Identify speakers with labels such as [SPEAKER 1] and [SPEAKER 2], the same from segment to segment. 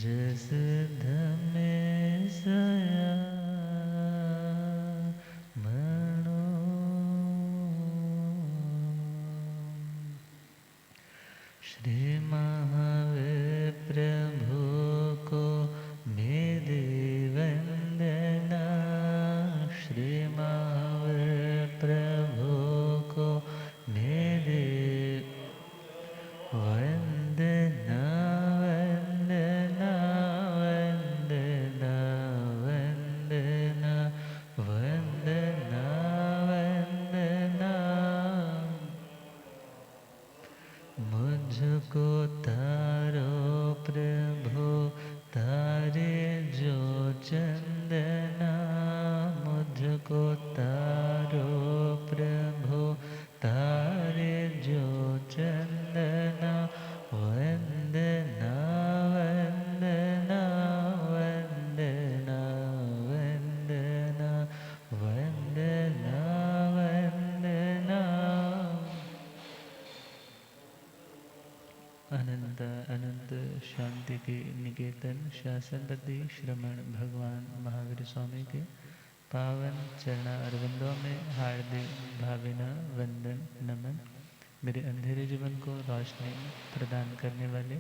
[SPEAKER 1] जस धमे सया मणो श्री महावीर प्रभु को मेरी वंदना। श्री महावीर प्रभु को मेरी वंदना वंदना वंदना वंदना वंदना वंदना। मुझको तारो प्रभु तारे जो चंदना। मुझको तारो प्रभु तारे जो चंदना। वंदना वंदना वंदना वंदना वंदना वंदना। अनंत अनंत शांति के निकेतन शासनपति श्रमण भगवान महावीर स्वामी के पावन चरणा अरविंदों में हार्दिक भावना वंदन नमन। मेरे अंधेरे जीवन को रोशनी प्रदान करने वाले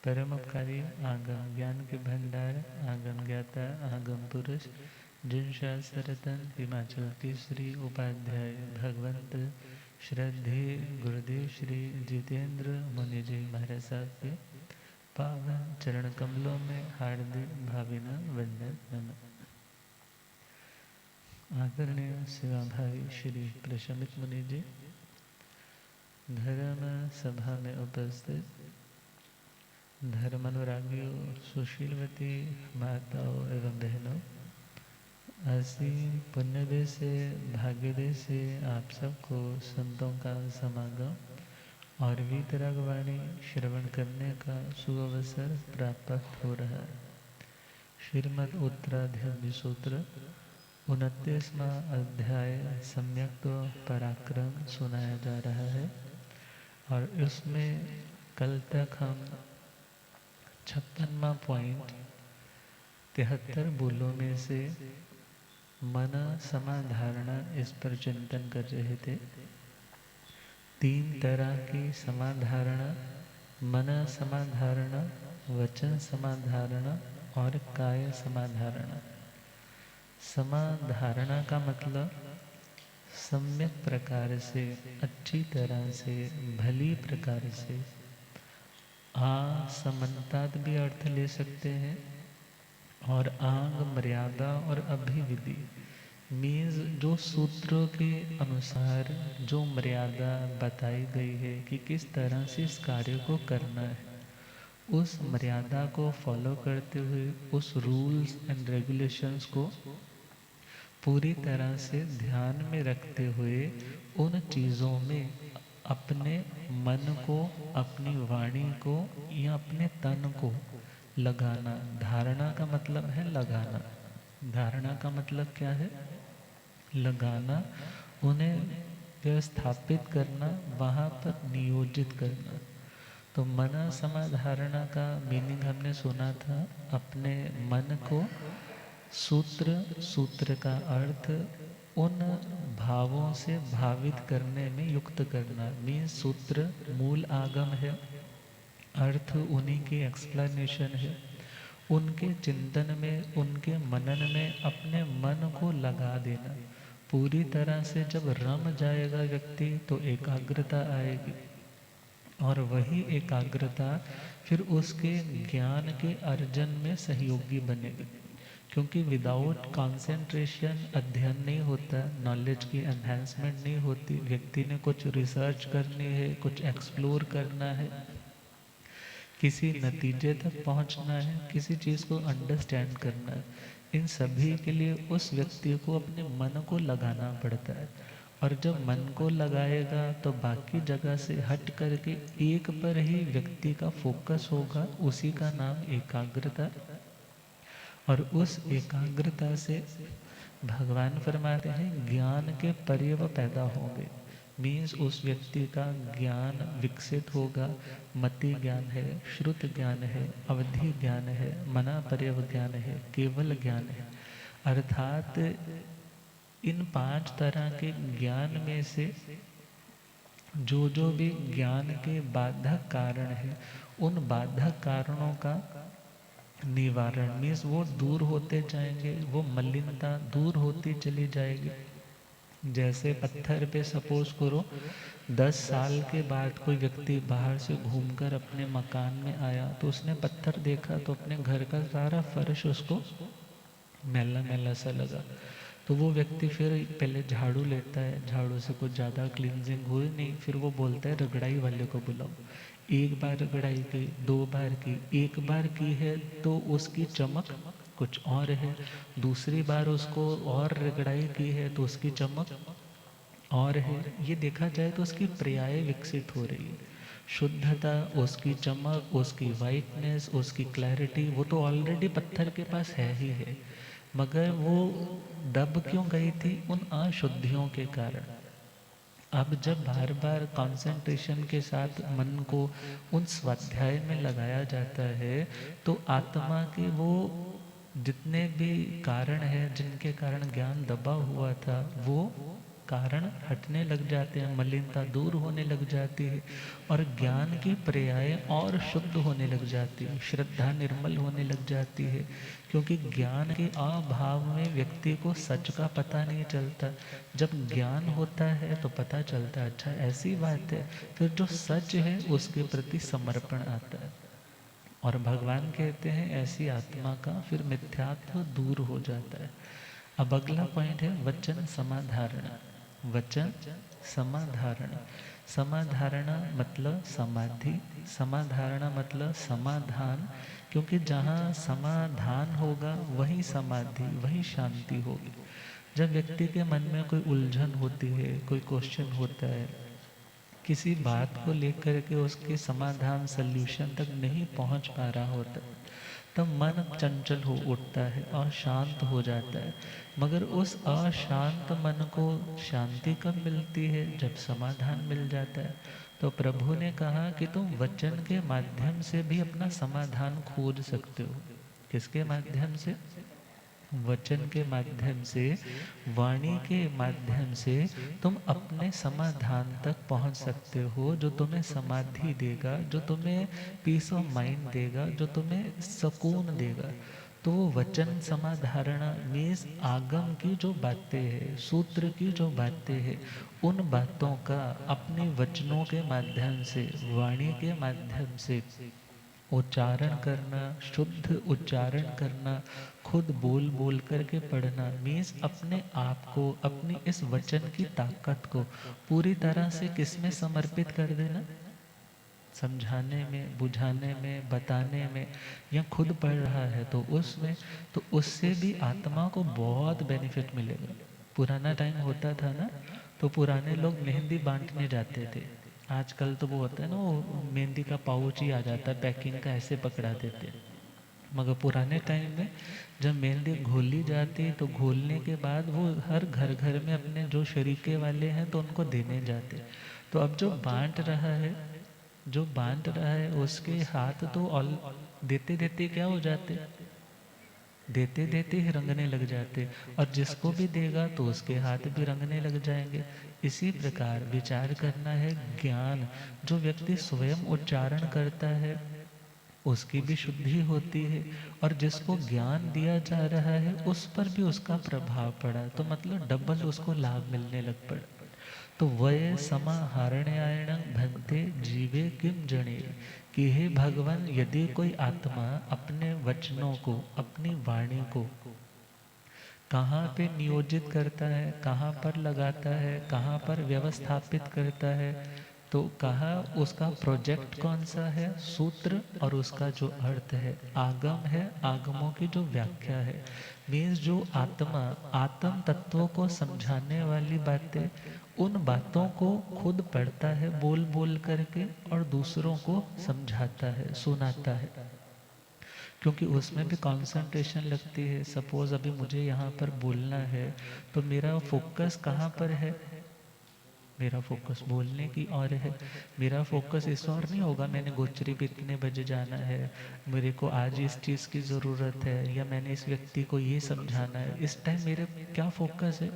[SPEAKER 1] परम उपकारी आगम ज्ञान के भंडार आगम ज्ञाता आगम पुरुष जिन शास्त्र रतन हिमाचल केसरी उपाध्याय भगवंत श्रद्धे गुरुदेव श्री जितेंद्र मुनि जी महाराज साहब के पावन चरण कमलों में हार्दिक भावना वंदन नमन। आदरणीय सेवा भावी श्री प्रशमित मुनि जी, धर्म सभा में उपस्थित धर्मानुरागियों, सुशीलवती माताओं एवं बहनों, असीम पुण्यदय से भाग्योदय से आप सबको संतों का समागम और वीतरागवाणी श्रवण करने का सुअवसर प्राप्त हो रहा है। श्रीमद् उत्तराध्यायी सूत्र 29वां अध्याय सम्यक पराक्रम सुनाया जा रहा है और इसमें कल तक हम 56वां पॉइंट 73 बोलों में से मन समाधारणा इस पर चिंतन कर रहे थे। 3 तरह की समाधारणा, मन समाधारणा, वचन समाधारणा और काय समाधारणा। समाधारणा का मतलब सम्यक प्रकार से, अच्छी तरह से, भली प्रकार से। समन्तात भी अर्थ ले सकते हैं और आंग मर्यादा और अभिविधि मीन्स जो सूत्रों के अनुसार जो मर्यादा बताई गई है कि किस तरह से इस कार्य को करना है, उस मर्यादा को फॉलो करते हुए उस रूल्स एंड रेगुलेशंस को पूरी तरह से ध्यान में रखते हुए उन चीज़ों में अपने मन को, अपनी वाणी को या अपने तन को लगाना। धारणा का मतलब है लगाना। धारणा का मतलब क्या है? लगाना, उन्हें व्यवस्थापित करना, वहाँ पर नियोजित करना। तो मन समाधारणा का मीनिंग हमने सुना था, अपने मन को सूत्र का अर्थ उन भावों से भावित करने में युक्त करना। मीन्स सूत्र मूल आगम है, अर्थ उन्हीं की एक्सप्लेनेशन है। उनके चिंतन में, उनके मनन में अपने मन को लगा देना। पूरी तरह से जब रम जाएगा व्यक्ति तो एकाग्रता आएगी और वही एकाग्रता फिर उसके ज्ञान के अर्जन में सहयोगी बनेगी। क्योंकि विदाउट कंसंट्रेशन अध्ययन नहीं होता, नॉलेज की एनहेंसमेंट नहीं होती। व्यक्ति ने कुछ रिसर्च करनी है, कुछ एक्सप्लोर करना है, किसी नतीजे तक पहुंचना है, किसी चीज़ को अंडरस्टैंड करना है, इन सभी के लिए उस व्यक्ति को अपने मन को लगाना पड़ता है। और जब मन को लगाएगा तो बाकी जगह से हट करके एक पर ही व्यक्ति का फोकस होगा, उसी का नाम एकाग्रता। और उस एकाग्रता से भगवान फरमाते हैं ज्ञान के पर्यव पैदा होंगे। मीन्स उस व्यक्ति का ज्ञान विकसित होगा। मति ज्ञान है, श्रुत ज्ञान है, अवधि ज्ञान है, मना पर्यव ज्ञान है, केवल ज्ञान है। अर्थात इन 5 तरह के ज्ञान में से जो जो भी ज्ञान के बाधक कारण है, उन बाधक कारणों का निवारण मीन्स वो दूर होते जाएंगे, वो मलिनता दूर होती चली जाएगी। जैसे पत्थर पे सपोज करो 10 साल के बाद कोई व्यक्ति बाहर से घूमकर अपने मकान में आया, तो उसने पत्थर देखा तो अपने घर का सारा फर्श उसको मैला मैला सा लगा। तो वो व्यक्ति फिर पहले झाड़ू लेता है, झाड़ू से कुछ ज़्यादा क्लींजिंग हुई नहीं, फिर वो बोलता है रगड़ाई वाले को बुलाओ। एक बार रगड़ाई की, 2 बार की, एक बार की है तो उसकी चमक कुछ और है, दूसरी बार उसको और रगड़ाई की है तो उसकी चमक और है। ये देखा जाए तो उसकी पर्याय विकसित हो रही है। शुद्धता, उसकी चमक, उसकी वाइटनेस, उसकी क्लैरिटी, वो तो ऑलरेडी पत्थर के पास है ही है, मगर वो दब क्यों गई थी? उन अशुद्धियों के कारण। अब जब बार बार कंसंट्रेशन के साथ मन को उन स्वाध्याय में लगाया जाता है, तो आत्मा के वो जितने भी कारण हैं जिनके कारण ज्ञान दबा हुआ था, वो कारण हटने लग जाते हैं, मलिनता दूर होने लग जाती है और ज्ञान की पर्याय और शुद्ध होने लग जाती है, श्रद्धा निर्मल होने लग जाती है। क्योंकि ज्ञान के अभाव में व्यक्ति को सच का पता नहीं चलता। जब ज्ञान होता है तो पता चलता है, अच्छा ऐसी बात है, फिर जो सच है उसके प्रति समर्पण आता है। और भगवान कहते हैं ऐसी आत्मा का फिर मिथ्यात्व दूर हो जाता है। अब अगला पॉइंट है वचन समाधारण। वचन समाधारण, समाधारण मतलब समाधि, समाधारण मतलब समाधान। क्योंकि जहाँ समाधान होगा वहीं समाधि, वहीं शांति होगी। जब व्यक्ति के मन में कोई उलझन होती है, कोई क्वेश्चन होता है, किसी बात को लेकर के उसके समाधान सल्यूशन तक नहीं पहुंच पा रहा होता, तब मन चंचल हो उठता है, अशांत हो जाता है। मगर उस अशांत मन को शांति कब मिलती है? जब समाधान मिल जाता है। तो प्रभु ने कहा कि तुम वचन के माध्यम से भी अपना समाधान खोज सकते हो। किसके माध्यम से? वचन के माध्यम से, वाणी के माध्यम से तुम अपने समाधान तक पहुंच सकते हो, जो तुम्हें समाधि देगा, जो तुम्हें पीस ऑफ माइंड देगा, जो तुम्हें सुकून देगा। तो वो वचन समाधारण मीन्स आगम की जो बातें हैं, सूत्र की जो बातें हैं, उन बातों का अपने वचनों के माध्यम से, वाणी के माध्यम से उच्चारण करना, शुद्ध उच्चारण करना, खुद बोल बोल करके पढ़ना, मीन्स अपने आप को, अपनी इस वचन की ताकत को पूरी तरह से किसमें समर्पित कर देना? समझाने में, बुझाने में, बताने में। या खुद पढ़ रहा है तो उसमें, तो उससे भी आत्मा को बहुत बेनिफिट मिलेगा। पुराना टाइम होता था ना, तो पुराने लोग मेहंदी बांटने जाते थे। आजकल तो वो होता है ना, वो मेहंदी का पाउच ही आ जाता है, पैकिंग का ऐसे पकड़ा देते हैं। मगर पुराने टाइम में जब मेहंदी घोली जाती, तो घोलने के बाद वो हर घर घर में अपने जो शरीके वाले हैं तो उनको देने जाते। तो अब जो बांट रहा है, जो बांट रहा है, उसके हाथ तो ऑल देते देते क्या हो जाते? देते देते ही रंगने लग जाते। और जिसको भी देगा तो उसके हाथ भी रंगने लग जाएंगे। इसी प्रकार विचार करना है, ज्ञान जो व्यक्ति स्वयं उच्चारण करता है उसकी भी शुद्धि होती है, और जिसको ज्ञान दिया जा रहा है उस पर भी उसका प्रभाव पड़ा, तो मतलब डबल उसको लाभ मिलने लग पड़ा। तो वय समाहरण्यायण भंते जीवे किम जणे, कि हे भगवान, यदि कोई आत्मा अपने वचनों को, अपनी वाणी को कहाँ पे नियोजित करता है, कहाँ पर लगाता है, कहाँ पर व्यवस्थापित करता है, तो कहा उसका प्रोजेक्ट कौन सा है? सूत्र, और उसका जो अर्थ है आगम है, आगमों की जो व्याख्या है, मीन्स जो आत्मा आत्म तत्वों को समझाने वाली बातें, उन बातों को खुद पढ़ता है बोल बोल करके, और दूसरों को समझाता है, सुनाता है। क्योंकि उसमें भी कंसंट्रेशन लगती है। सपोज अभी मुझे यहाँ पर बोलना है, तो मेरा फोकस कहाँ पर है? मेरा फोकस बोलने की और है, मेरा फोकस इस और नहीं होगा मैंने गोचरी पे इतने बजे जाना है, मेरे को आज इस चीज़ की ज़रूरत है, या मैंने इस व्यक्ति को ये समझाना है। इस टाइम मेरे क्या फोकस है?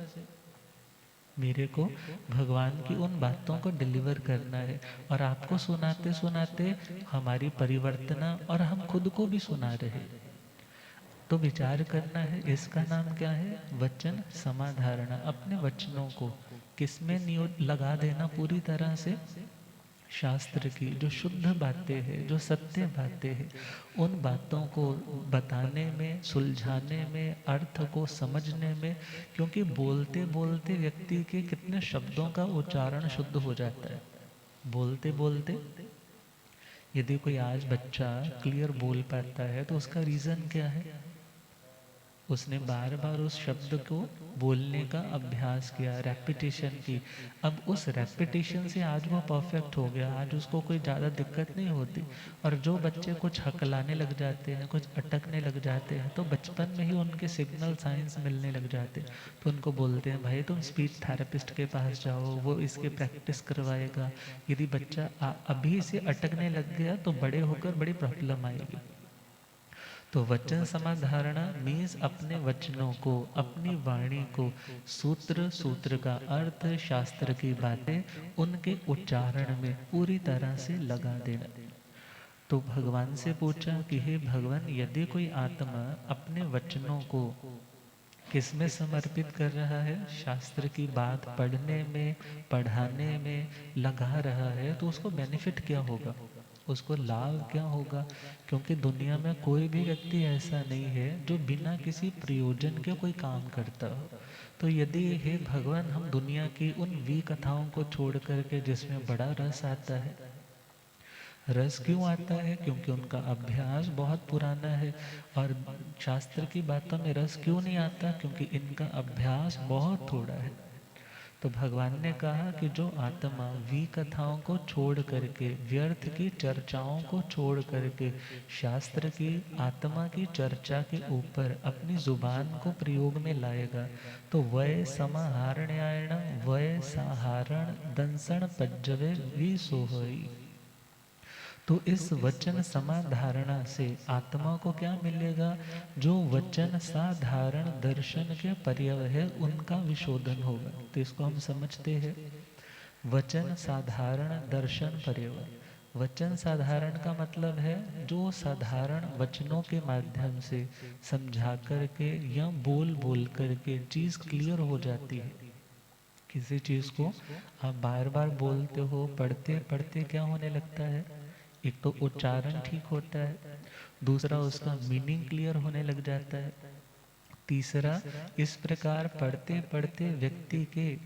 [SPEAKER 1] मेरे को भगवान की उन बातों को डिलीवर करना है। और आपको सुनाते सुनाते हमारी परिवर्तना और हम खुद को भी सुना रहे। तो विचार करना है, इसका नाम क्या है? वचन समाधारणा। अपने वचनों को किसमें नियोग लगा देना पूरी तरह से? शास्त्र की जो शुद्ध बातें हैं, जो सत्य बातें हैं, उन बातों को बताने में, सुलझाने में, अर्थ को समझने में। क्योंकि बोलते बोलते व्यक्ति के कितने शब्दों का उच्चारण शुद्ध हो जाता है। बोलते बोलते यदि कोई आज बच्चा क्लियर बोल पाता है तो उसका रीज़न क्या है? उसने बार बार उस शब्द को बोलने का अभ्यास किया, रेपिटेशन की। अब उस रेपिटेशन से आज वो परफेक्ट हो गया, आज उसको कोई ज़्यादा दिक्कत नहीं होती। और जो बच्चे कुछ हकलाने लग जाते हैं, कुछ अटकने लग जाते हैं, तो बचपन में ही उनके सिग्नल साइंस मिलने लग जाते हैं। तो उनको बोलते हैं भाई तुम स्पीच थेरेपिस्ट के पास जाओ, वो इसके प्रैक्टिस करवाएगा। यदि बच्चा अभी से अटकने लग गया तो बड़े होकर बड़ी प्रॉब्लम आएगी। तो वचन समाधारणा मीन्स अपने वचनों को, अपनी वाणी को, सूत्र सूत्र का अर्थ, शास्त्र की बातें, उनके उच्चारण में पूरी तरह से लगा देना। तो भगवान से पूछा कि हे भगवान, यदि कोई आत्मा अपने वचनों को किसमें समर्पित कर रहा है? शास्त्र की बात पढ़ने में, पढ़ाने में लगा रहा है, तो उसको बेनिफिट क्या होगा? उसको लाभ क्या होगा? क्योंकि दुनिया में कोई भी व्यक्ति ऐसा नहीं है जो बिना किसी प्रयोजन के कोई काम करता हो। तो यदि हे भगवान हम दुनिया की उन वी कथाओं को छोड़ करके जिसमें बड़ा रस आता है, रस क्यों आता है? क्योंकि उनका अभ्यास बहुत पुराना है। और शास्त्र की बातों में रस क्यों नहीं आता? क्योंकि इनका अभ्यास बहुत थोड़ा है। तो भगवान ने कहा कि जो आत्मा वी कथाओं को छोड़ करके, व्यर्थ की चर्चाओं को छोड़ करके, शास्त्र की, आत्मा की चर्चा के ऊपर अपनी जुबान को प्रयोग में लाएगा, तो वय समाहरण्यायण वय साहारण दंसण पज्जवे वी सोहई। तो इस वचन समाधारणा से आत्मा को क्या मिलेगा? जो वचन साधारण दर्शन के पर्यय है उनका विशोधन होगा। तो इसको हम समझते हैं, वचन साधारण दर्शन पर्यय। वचन साधारण का मतलब है जो साधारण वचनों के माध्यम से समझा करके या बोल बोल करके चीज़ क्लियर हो जाती है। किसी चीज़ को आप बार बार बोलते हो, पढ़ते पढ़ते क्या होने लगता है? एक तो उच्चारण ठीक होता है, दूसरा उसका मीनिंग क्लियर होने लग जाता है, तीसरा इस प्रकार पढ़ते पढ़ते व्यक्ति के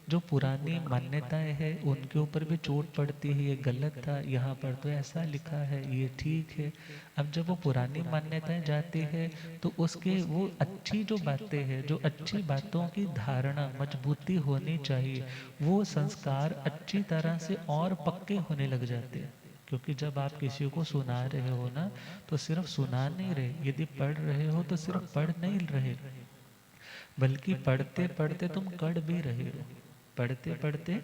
[SPEAKER 1] जो पुरानी मान्यताएं हैं उनके ऊपर भी चोट पड़ती है। ये गलत था, यहाँ पर तो ऐसा लिखा है, ये ठीक है। अब जब वो पुरानी मान्यताएं जाती है तो उसके वो अच्छी जो बातें हैं, जो अच्छी बातों की धारणा मजबूती होनी चाहिए, वो संस्कार अच्छी तरह से और पक्के होने लग जाते हैं। क्योंकि जब आप किसी को सुना रहे हो ना, तो सिर्फ सुना नहीं रहे, यदि पढ़ रहे हो तो सिर्फ पढ़ नहीं रहे, बल्कि पढ़ते पढ़ते तुम कढ़ भी रहे हो। पढ़ते पढ़ते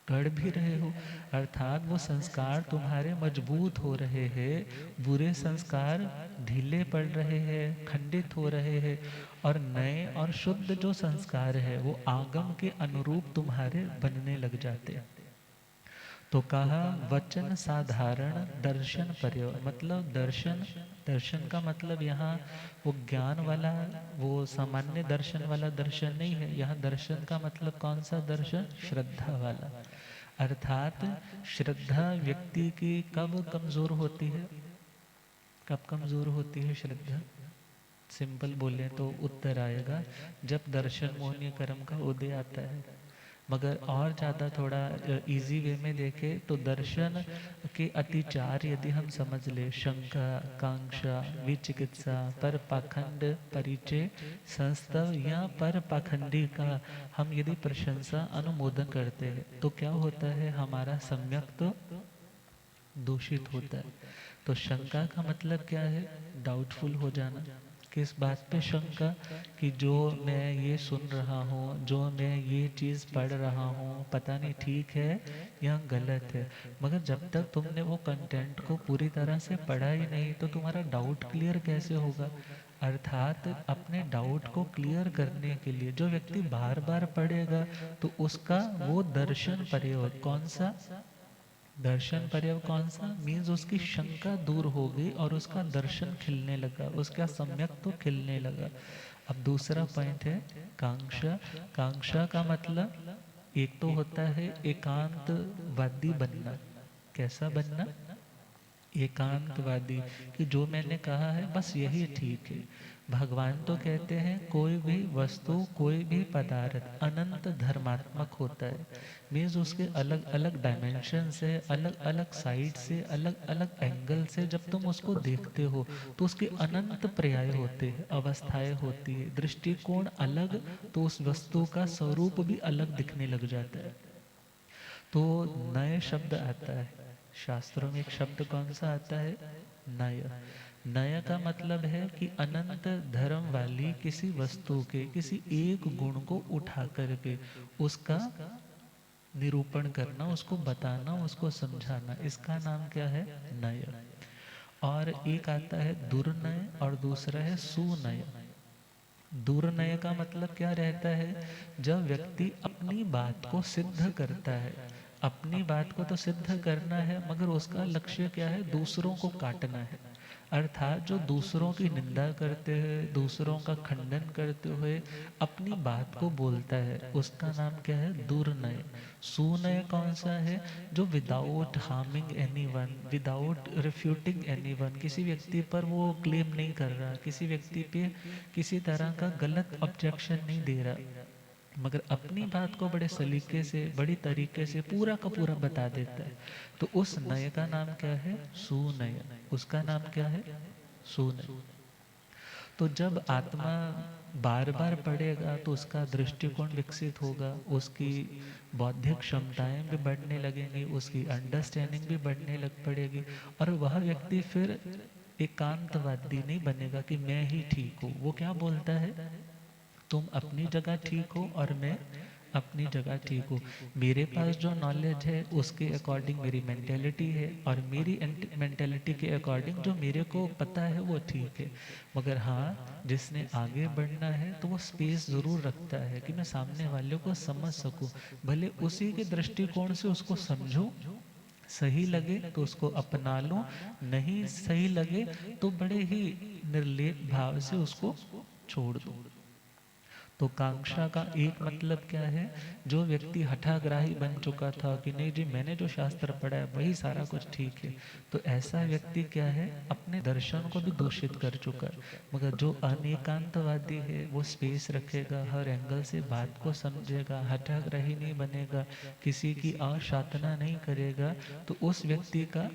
[SPEAKER 1] कढ़ भी रहे हो, अर्थात वो संस्कार तुम्हारे मजबूत हो रहे हैं, बुरे संस्कार ढीले पड़ रहे हैं, खंडित हो रहे हैं, और नए और शुद्ध जो संस्कार है वो आगम के अनुरूप तुम्हारे बनने लग जाते हैं। तो कहा वचन साधारण दर्शन पर्यो, मतलब दर्शन, दर्शन का मतलब यहाँ वो ज्ञान वाला, वो सामान्य दर्शन वाला दर्शन नहीं है। यहाँ दर्शन का मतलब कौन सा दर्शन? श्रद्धा वाला। अर्थात श्रद्धा व्यक्ति की कब कमजोर होती है? कब कमजोर होती है श्रद्धा? सिंपल बोले तो उत्तर आएगा जब दर्शन मोहनीय कर्म का उदय आता है। मगर और ज़्यादा थोड़ा इजी वे में देखें तो दर्शन के अतिचार यदि हम समझ ले, शंका, कांक्षा, विचिकित्सा, पर पाखंड, परिचय, संस्तव या पर पाखंडी का हम यदि प्रशंसा अनुमोदन करते हैं तो क्या होता है? हमारा सम्यक तो दूषित होता है। तो शंका का मतलब क्या है? डाउटफुल हो जाना। किस बात पे शंका? कि जो मैं ये सुन रहा हूँ, जो मैं ये चीज़ पढ़ रहा हूँ, पता नहीं ठीक है या गलत है। मगर जब तक तुमने वो कंटेंट को पूरी तरह से पढ़ा ही नहीं तो तुम्हारा डाउट क्लियर कैसे होगा? अर्थात अपने डाउट को क्लियर करने के लिए जो व्यक्ति बार बार पढ़ेगा तो उसका वो दर्शन प्रयोग कौन सा? दर्शन पर्यव कौन सा? मीन्स उसकी शंका दूर हो गई और उसका दर्शन खिलने लगा, उसका सम्यक तो खिलने लगा। अब दूसरा पॉइंट है कांक्षा। कांक्षा का मतलब एक तो होता है एकांतवादी बनना। कैसा बनना? एकांतवादी, कि जो मैंने कहा है बस यही ठीक है। भगवान तो कहते हैं कोई भी वस्तु, कोई भी पदार्थ अनंत धर्मात्मक होता है। मीन्स उसके अलग अलग डायमेंशन से, अलग अलग साइड से, अलग अलग एंगल से जब तुम उसको देखते हो तो उसके अनंत पर्याय होते हैं, अवस्थाएं होती है, दृष्टिकोण अलग, तो उस वस्तु का स्वरूप भी अलग दिखने लग जाता है। तो नए शब्द आता है शास्त्रों में। एक शब्द कौन सा आता है? नय। नय का मतलब है कि अनंत धर्म वाली किसी वस्तु के किसी एक गुण को उठा करके उसका निरूपण करना, उसको बताना, उसको समझाना, इसका नाम क्या है? नय। और एक आता है दुर्नय और दूसरा है सुनय। दुर्नय का मतलब क्या रहता है? जब व्यक्ति अपनी बात को सिद्ध करता है, अपनी बात को तो सिद्ध करना है मगर उसका लक्ष्य क्या है? दूसरों को काटना है। अर्थात जो दूसरों की निंदा करते हैं, दूसरों का खंडन करते हुए अपनी बात को बोलता है, उसका नाम क्या है? दुर्नय। सुनय कौन सा है? जो without harming anyone, without refuting anyone, किसी व्यक्ति पर वो क्लेम नहीं कर रहा, किसी व्यक्ति पे किसी तरह का गलत ऑब्जेक्शन नहीं दे रहा, मगर अपनी बात को बड़े सलीके से, बड़ी तरीके से पूरा का पूरा बता देता है। तो उस नय का नाम क्या है? सुनय। उसका नाम क्या है? सुनय। तो जब आत्मा बार बार पढ़ेगा तो उसका दृष्टिकोण विकसित होगा, उसकी बौद्धिक क्षमताएं भी बढ़ने लगेंगी, उसकी अंडरस्टैंडिंग भी बढ़ने लग पड़ेगी। और वह व्यक्ति फिर एकांतवादी नहीं बनेगा कि मैं ही ठीक हूँ। वो क्या बोलता है? तुम अपनी जगह ठीक हो और मैं अपनी जगह ठीक हूँ। मेरे पास जो नॉलेज है उसके अकॉर्डिंग मेरी मेंटेलिटी है और मेरी मेंटेलिटी के अकॉर्डिंग जो मेरे को पता है वो ठीक है। मगर हाँ, जिसने आगे बढ़ना है तो वो स्पेस ज़रूर रखता है कि मैं सामने वाले को समझ सकूं, भले उसी के दृष्टिकोण से उसको समझूं। सही लगे तो उसको अपना लो, नहीं सही लगे तो बड़े ही निर्लेप भाव से उसको छोड़ दो। तो कांक्षा का एक मतलब क्या है? जो व्यक्ति हठाग्राही बन चुका था कि नहीं जी मैंने जो शास्त्र पढ़ा है वही सारा कुछ ठीक है, तो ऐसा व्यक्ति क्या है? अपने दर्शन को भी दूषित कर चुका है। मगर जो अनेकांतवादी है वो स्पेस रखेगा, हर एंगल से बात को समझेगा, हठाग्राही नहीं बनेगा, किसी की अशातना नहीं करेगा, तो उस व्यक्ति का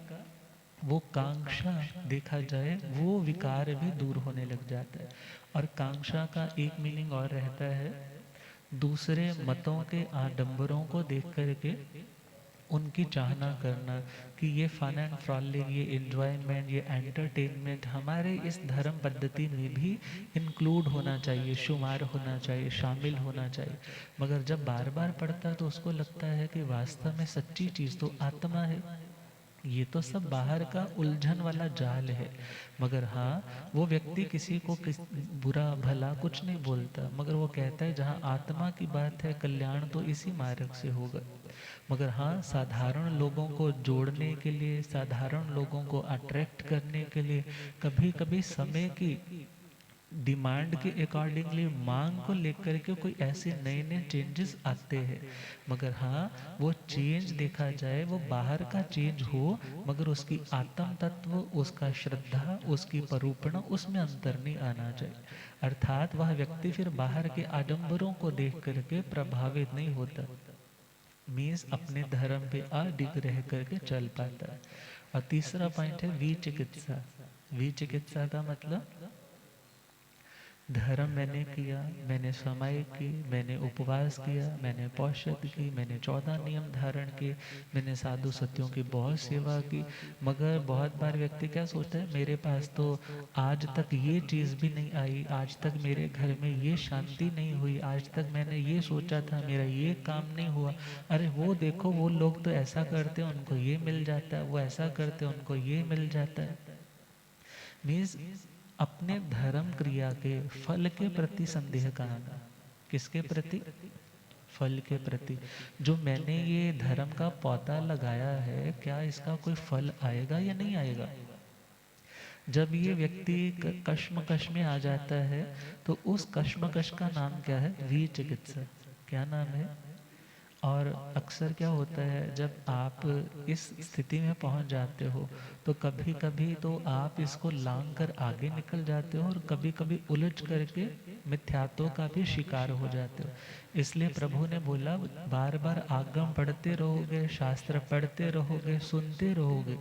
[SPEAKER 1] वो कांक्षा देखा जाए वो विकार भी दूर होने लग जाता है। और कांक्षा का एक मीनिंग और रहता है, दूसरे मतों के आडंबरों को देख करके उनकी चाहना करना कि ये फन एंड फ्रॉलिंग, ये एंजॉयमेंट, ये एंटरटेनमेंट हमारे इस धर्म पद्धति में भी इंक्लूड होना चाहिए, शुमार होना चाहिए, शामिल होना चाहिए। मगर जब बार बार पढ़ता है तो उसको लगता है कि वास्तव में सच्ची चीज़ तो आत्मा है, ये तो सब बाहर का उलझन वाला जाल है। मगर हाँ, वो व्यक्ति किसी को बुरा भला कुछ नहीं बोलता, मगर वो कहता है जहाँ आत्मा की बात है कल्याण तो इसी मार्ग से होगा। मगर हाँ, साधारण लोगों को जोड़ने के लिए, साधारण लोगों को अट्रैक्ट करने के लिए कभी कभी समय की डिमांड के अकॉर्डिंगली, मांग को लेकर के कोई ऐसे नए नए चेंजेस आते हैं। मगर हाँ, वो चेंज देखा जाए वो बाहर का चेंज हो, मगर उसकी आत्म तत्व, उसका श्रद्धा, उसकी परूपणा, उसमें अंतर नहीं आना चाहिए। अर्थात वह व्यक्ति फिर बाहर के आडंबरों को देख करके प्रभावित नहीं होता, मीन्स अपने धर्म पे अडिग रह करके चल पाता है। और तीसरा पॉइंट है विचिकित्सा। विचिकित्सा का मतलब धर्म मैंने किया, मैंने समाई की, मैंने उपवास किया, मैंने पौषध की, मैंने 14 नियम धारण किए, मैंने साधु सत्यों की बहुत सेवा की। मगर बहुत बार व्यक्ति क्या सोचता है, मेरे पास तो आज तक ये चीज़ भी नहीं आई, आज तक मेरे घर में ये शांति नहीं हुई, आज तक मैंने ये सोचा था, मेरा ये काम नहीं हुआ। अरे वो देखो, वो लोग तो ऐसा करते हैं, उनको ये मिल जाता है, वो ऐसा करते हैं, उनको ये मिल जाता है। मीन्स अपने धर्म क्रिया के फल के प्रति संदेह कहाँ का? किसके प्रति? फल के प्रति। जो मैंने ये धर्म का पौधा लगाया है, क्या इसका कोई फल आएगा या नहीं आएगा? जब ये व्यक्ति कश्मकश में आ जाता है, तो उस कश्मकश का नाम क्या है? विचिकित्सा। क्या नाम है? और अक्सर क्या होता है, जब आप इस स्थिति में पहुंच जाते हो, तो कभी कभी तो आप इसको लांग कर आगे निकल जाते हो, और कभी कभी उलझ करके मिथ्यात्व का भी शिकार हो जाते हो। इसलिए प्रभु ने बोला, बार बार आगम पढ़ते रहोगे, शास्त्र पढ़ते रहोगे, सुनते रहोगे,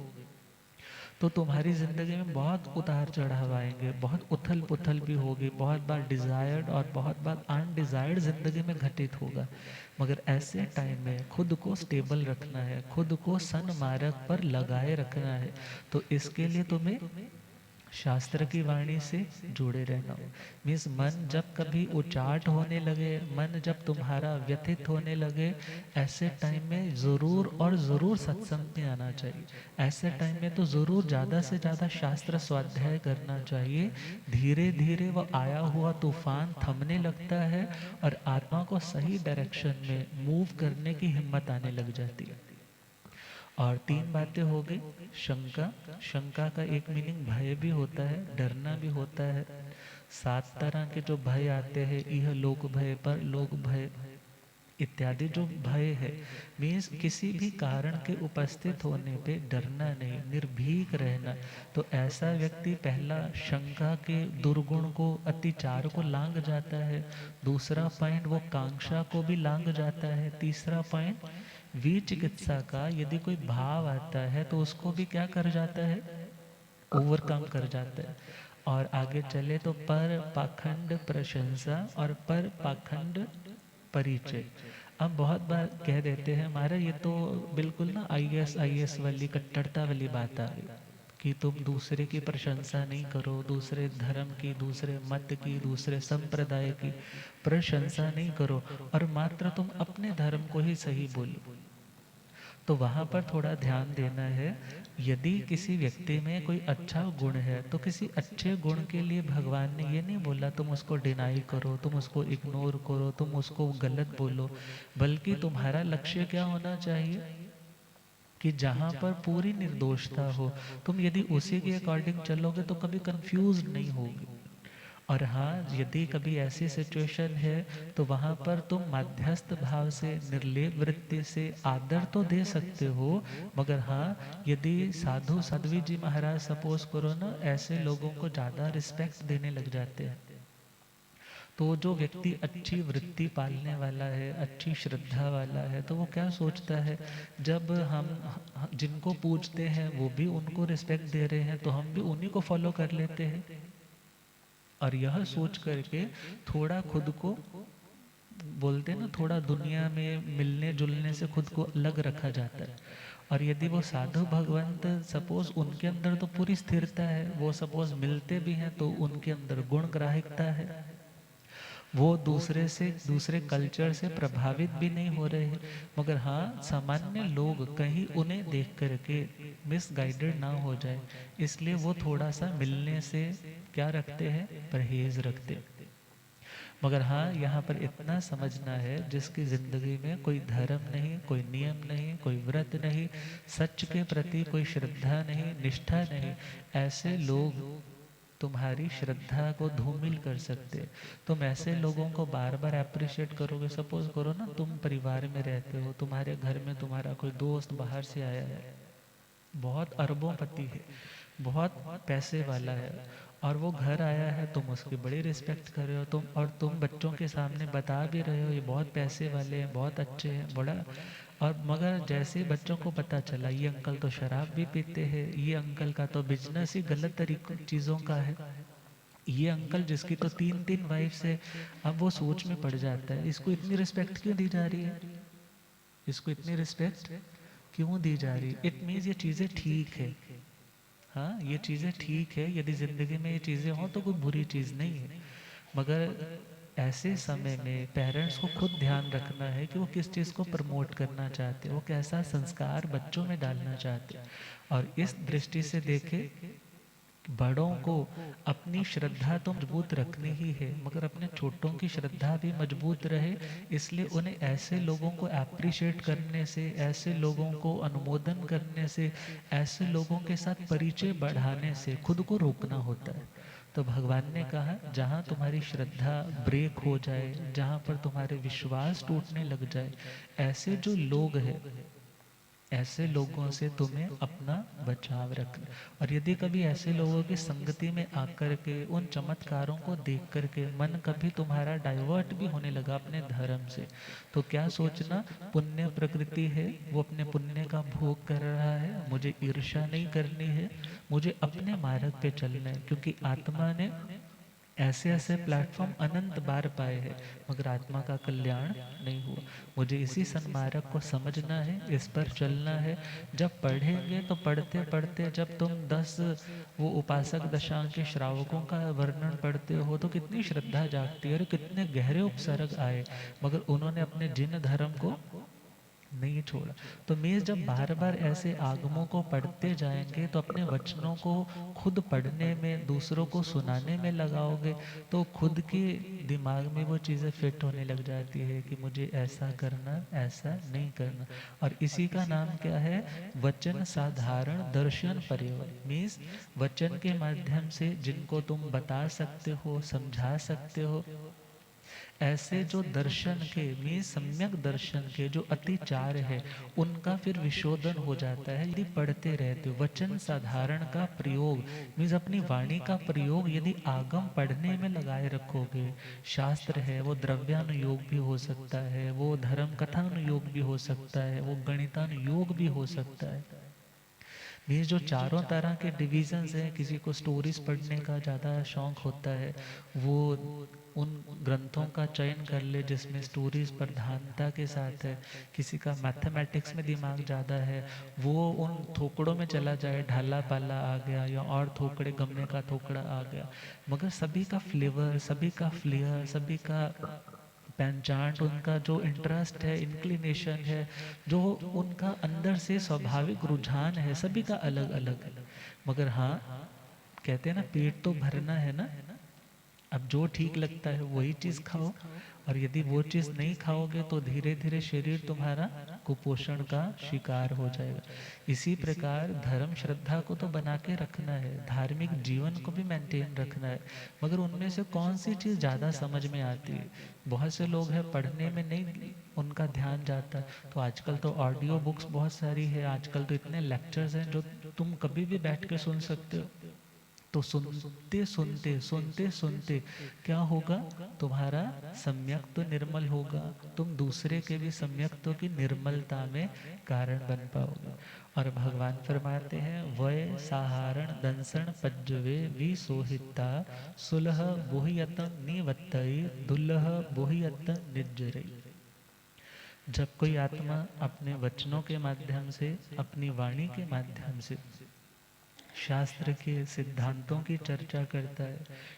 [SPEAKER 1] तो तुम्हारी ज़िंदगी में बहुत उतार चढ़ाव आएंगे, बहुत उथल पुथल भी होगी, बहुत बार डिज़ायर्ड और बहुत बार अनडिज़ायर्ड ज़िंदगी में घटित होगा। मगर ऐसे टाइम में खुद को स्टेबल रखना है, खुद को सन्मार्ग पर लगाए रखना है। तो इसके लिए तुम्हें शास्त्र की वाणी से जुड़े रहना। मीन्स मन जब कभी उचाट होने लगे, मन जब तुम्हारा व्यथित होने लगे, ऐसे टाइम में ज़रूर और ज़रूर सत्संग में आना चाहिए। ऐसे टाइम में तो ज़रूर ज़्यादा से ज़्यादा शास्त्र स्वाध्याय करना चाहिए। धीरे धीरे वो आया हुआ तूफान थमने लगता है, और आत्मा को सही डायरेक्शन में मूव करने की हिम्मत आने लग जाती है। और तीन बातें हो गई। शंका, शंका का एक मीनिंग भय भी होता है, डरना भी होता है। 7 तरह के जो भय आते हैं, यह लोक भय, पर लोक भय इत्यादि जो भय है, मीन्स किसी भी कारण के उपस्थित होने पे डरना नहीं, निर्भीक रहना। तो ऐसा व्यक्ति पहला शंका के दुर्गुण को, अतिचार को लांग जाता है। दूसरा पॉइंट, वो कांक्षा को भी लांग जाता है। तीसरा पॉइंट, विचिकित्सा का यदि कोई भाव आता है तो उसको भी क्या कर जाता है? ओवरकम कर जाता है। और आगे चले तो पर पाखंड प्रशंसा और पर पाखंड परिचय। अब बहुत बार कह देते हैं, हमारा ये तो बिल्कुल ना आईएस वाली कट्टरता वाली बात आ गई, कि तुम दूसरे की प्रशंसा नहीं करो, दूसरे धर्म की, दूसरे मत की, दूसरे संप्रदाय की प्रशंसा नहीं करो, और मात्र तुम अपने धर्म को ही सही बोलो। तो वहाँ पर थोड़ा ध्यान देना है। यदि किसी व्यक्ति में कोई अच्छा गुण है, तो किसी अच्छे गुण के लिए भगवान ने ये नहीं बोला तुम उसको डिनाई करो, तुम उसको इग्नोर करो, तुम उसको गलत बोलो। बल्कि तुम्हारा लक्ष्य क्या होना चाहिए, कि जहाँ पर पूरी निर्दोषता हो, तुम यदि उसी के अकॉर्डिंग चलोगे तो कभी कंफ्यूज नहीं होगे। और हाँ, यदि कभी ऐसी सिचुएशन है, तो वहाँ पर तुम मध्यस्थ भाव से, निर्लेप वृत्ति से आदर तो दे सकते हो। मगर हाँ, यदि साधु साध्वी जी महाराज सपोज करो ना, ऐसे लोगों को ज़्यादा रिस्पेक्ट देने लग जाते हैं। तो जो व्यक्ति अच्छी वृत्ति पालने वाला है, अच्छी श्रद्धा वाला है, तो वो क्या सोचता है, जब हम जिनको पूजते हैं वो भी उनको रिस्पेक्ट दे रहे हैं, तो हम भी उन्हीं को फॉलो कर लेते हैं। और यह सोच करके थोड़ा खुद को, बोलते हैं ना, थोड़ा दुनिया में मिलने जुलने से खुद को अलग रखा जाता है। और यदि वो साधु भगवंत, सपोज उनके अंदर तो पूरी स्थिरता है, वो सपोज मिलते भी हैं तो उनके अंदर गुण ग्राहिकता है, वो दूसरे से, दूसरे कल्चर से प्रभावित भी नहीं हो रहे हैं। मगर हाँ, सामान्य लोग कहीं उन्हें देख करके मिसगाइडेड ना हो जाए, इसलिए वो थोड़ा सा मिलने से क्या रखते हैं? परहेज रखते हैं। मगर हाँ, यहाँ पर इतना समझना है, जिसकी जिंदगी में कोई धर्म नहीं, कोई नियम नहीं, कोई व्रत नहीं, सच के प्रति कोई श्रद्धा नहीं, निष्ठा नहीं, ऐसे लोग तुम्हारी श्रद्धा को धूमिल कर सकते। तुम ऐसे लोगों को बार बार अप्रिशिएट करोगे। सपोज करो ना, तुम परिवार में रहते हो, तुम्हारे घर में तुम्हारा कोई दोस्त बाहर से आया है, बहुत अरबों पति है, बहुत पैसे वाला है, और वो घर आया है, तुम उसकी बड़ी रिस्पेक्ट कर रहे हो, तुम, और तुम बच्चों के सामने बता भी रहे हो ये बहुत पैसे वाले हैं, बहुत अच्छे हैं, बड़ा। और मगर जैसे ही बच्चों को पता चला ये अंकल तो शराब भी पीते हैं, ये अंकल का तो बिजनेस ही गलत तरीकों चीज़ों का है, ये अंकल जिसकी तो 3-3 वाइफ्स है, अब वो सोच में पड़ जाता है, इसको इतनी रिस्पेक्ट क्यों दी जा रही है, इसको इतनी रिस्पेक्ट क्यों दी जा रही है। इट मीन्स ये चीज़ें ठीक है, हाँ ये चीज़ें ठीक है, यदि ज़िंदगी में ये चीज़ें हों तो कोई बुरी चीज़ नहीं है। मगर ऐसे समय में पेरेंट्स को खुद ध्यान रखना है कि वो किस चीज़ को प्रमोट करना चाहते हैं, वो कैसा संस्कार बच्चों में डालना चाहते हैं। और इस दृष्टि से देखें, बड़ों को अपनी श्रद्धा तो मजबूत रखनी ही है, मगर अपने छोटों की श्रद्धा भी मजबूत रहे, इसलिए उन्हें ऐसे लोगों को अप्रिशिएट करने से, ऐसे लोगों को अनुमोदन करने से, ऐसे लोगों के साथ परिचय बढ़ाने से खुद को रोकना होता है। तो भगवान ने कहा, जहाँ तुम्हारी श्रद्धा ब्रेक हो जाए, जहाँ पर तुम्हारे विश्वास टूटने लग जाए, ऐसे जो लोग हैं, ऐसे लोगों से तुम्हें अपना बचाव रखना। और यदि कभी ऐसे लोगों की संगति में आकर के, उन चमत्कारों को देख करके मन कभी तुम्हारा डाइवर्ट भी होने लगा अपने धर्म से, तो क्या सोचना, पुण्य प्रकृति है, वो अपने पुण्य का भोग कर रहा है, मुझे ईर्ष्या नहीं करनी है, मुझे अपने मार्ग पे चलना है। क्योंकि आत्मा ने ऐसे ऐसे प्लेटफॉर्म अनंत बार पाए हैं, मगर आत्मा का कल्याण नहीं हुआ। मुझे इसी सन्मार्ग को समझना है, इस पर चलना है। जब पढ़ेंगे तो पढ़ते पढ़ते, जब तुम 10 वो उपासक दशांग के श्रावकों का वर्णन पढ़ते हो तो कितनी श्रद्धा जागती है, और कितने गहरे उपसर्ग आए, मगर उन्होंने अपने जिन धर्म को नहीं छोड़ा। तो मीन्स जब बार बार ऐसे आगमों को पढ़ते जाएंगे तो अपने वचनों को खुद पढ़ने में, दूसरों को सुनाने में लगाओगे, तो खुद के दिमाग में वो चीज़ें फिट होने लग जाती है कि मुझे ऐसा करना, ऐसा नहीं करना। और इसी का नाम क्या है, वचन साधारण दर्शन पर्यवरण। मीन्स वचन के माध्यम से जिनको तुम बता सकते हो, समझा सकते हो, ऐसे जो दर्शन के में सम्यक दर्शन के जो अतिचार है, उनका फिर विशोधन हो जाता है यदि पढ़ते रहते हो। वचन साधारण का प्रयोग मीन्स अपनी वाणी का प्रयोग यदि आगम पढ़ने में लगाए रखोगे, शास्त्र है वो द्रव्यानुयोग भी हो सकता है, वो धर्म कथानुयोग भी हो सकता है, वो गणितानुयोग भी हो सकता है। ये जो चारों तरह के डिविजन्स हैं, किसी को स्टोरीज पढ़ने का ज़्यादा शौक होता है, वो उन ग्रंथों का चयन कर ले जिसमें स्टोरीज प्रधानता के साथ है। किसी का मैथमेटिक्स में दिमाग ज़्यादा है, वो उन थोकड़ों में चला जाए, ढाला पाला आ गया या और थोकड़े गम्मे का थोकड़ा आ गया। मगर सभी का फ्लेवर, सभी का फ्लेयर, सभी का पेंचांट, उनका जो इंटरेस्ट है, इंक्लिनेशन है, जो उनका अंदर से स्वाभाविक रुझान है, सभी का अलग अलग है। मगर हाँ, कहते हैं ना, पेट तो भरना है ना, अब जो ठीक लगता है वही चीज़ खाओ। और यदि वो चीज़ नहीं खाओगे तो धीरे धीरे शरीर तुम्हारा कुपोषण का शिकार हो जाएगा। इसी प्रकार धर्म श्रद्धा को तो बना के रखना है, धार्मिक जीवन को भी मेंटेन रखना है, मगर उनमें से कौन सी चीज़ ज़्यादा समझ में आती है। बहुत से लोग हैं पढ़ने में नहीं उनका ध्यान जाता है, तो आजकल तो ऑडियो बुक्स बहुत सारी है, आजकल तो इतने लेक्चर्स हैं जो तुम कभी भी बैठ के सुन सकते हो। तो सुनते सुनते सुनते सुनते क्या होगा, तुम्हारा सम्यक तो निर्मल होगा, तुम दूसरे के भी सम्यक्तों की निर्मलता में कारण बन पाओगे। और भगवान फरमाते हैं, वय साहारण दंसण पज्जवे विसोहिता सुलह बोहियत निवत्तई दुल्लह बोहियत निज्जरई। जब कोई आत्मा अपने वचनों के माध्यम से, अपनी वाणी के माध्यम से शास्त्र के सिद्धांतों की चर्चा करता है,